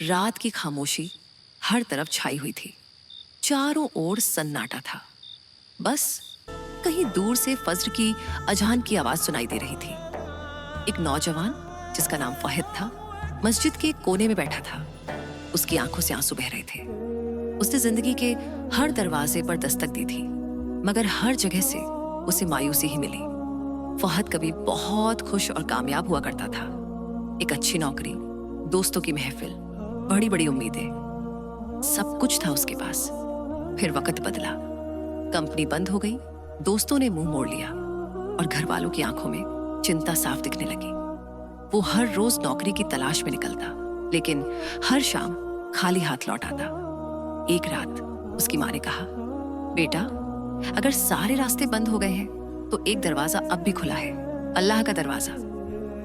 रात की खामोशी हर तरफ छाई हुई थी। चारों ओर सन्नाटा था। बस कहीं दूर से फज्र की अजान की आवाज सुनाई दे रही थी। एक नौजवान जिसका नाम फहद था, मस्जिद के कोने में बैठा था। उसकी आंखों से आंसू बह रहे थे। उसने जिंदगी के हर दरवाजे पर दस्तक दी थी, मगर हर जगह से उसे मायूसी ही मिली। फहद कभी बहुत खुश और कामयाब हुआ करता था। एक अच्छी नौकरी, दोस्तों की महफिल, बड़ी बड़ी उम्मीदें, सब कुछ था उसके पास। फिर वक्त बदला, कंपनी बंद हो गई, दोस्तों ने मुंह मोड़ लिया और घर वालों की आंखों में चिंता साफ दिखने लगी। वो हर रोज नौकरी की तलाश में निकलता, लेकिन हर शाम खाली हाथ लौट आता। एक रात उसकी माँ ने कहा, बेटा, अगर सारे रास्ते बंद हो गए हैं तो एक दरवाजा अब भी खुला है, अल्लाह का दरवाजा।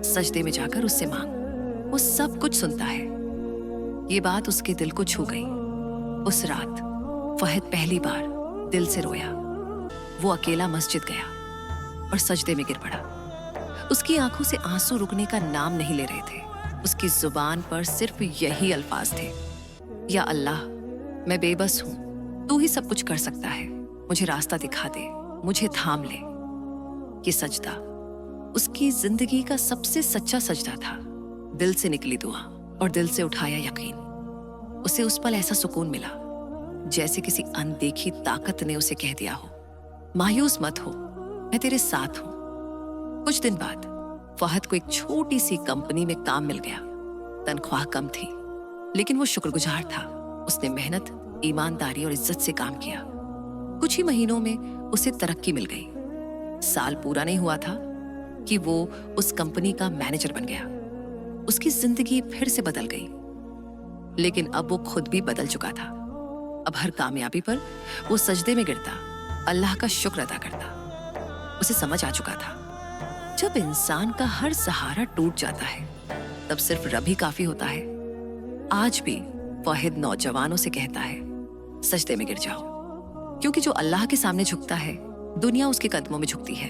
सजदे में जाकर उससे मांग, वो सब कुछ सुनता है। ये बात उसके दिल को छू गई। उस रात फहद पहली बार दिल से रोया। वो अकेला मस्जिद गया और सजदे में गिर पड़ा। उसकी आंखों से आंसू रुकने का नाम नहीं ले रहे थे। उसकी जुबान पर सिर्फ यही अल्फाज थे, या अल्लाह, मैं बेबस हूं, तू ही सब कुछ कर सकता है, मुझे रास्ता दिखा दे, मुझे थाम ले। ये सजदा उसकी जिंदगी का सबसे सच्चा सजदा था। दिल से निकली दुआ और दिल से उठाया यकीन। उसे उस पल ऐसा सुकून मिला जैसे किसी अनदेखी ताकत ने उसे कह दिया हो, मायूस मत हो, मैं तेरे साथ हूं। कुछ दिन बाद फहद को एक छोटी सी कंपनी में काम मिल गया। तनख्वाह कम थी, लेकिन वो शुक्रगुजार था। उसने मेहनत, ईमानदारी और इज्जत से काम किया। कुछ ही महीनों में उसे तरक्की मिल गई। साल पूरा नहीं हुआ था कि वो उस कंपनी का मैनेजर बन गया। उसकी जिंदगी फिर से बदल गई, लेकिन अब वो खुद भी बदल चुका था। अब हर कामयाबी पर वो सजदे में गिरता, अल्लाह का शुक्र अदा करता। उसे समझ आ चुका था, जब इंसान का हर सहारा टूट जाता है तब सिर्फ रब ही काफी होता है। आज भी फहद नौजवानों से कहता है, सजदे में गिर जाओ, क्योंकि जो अल्लाह के सामने झुकता है, दुनिया उसके कदमों में झुकती है।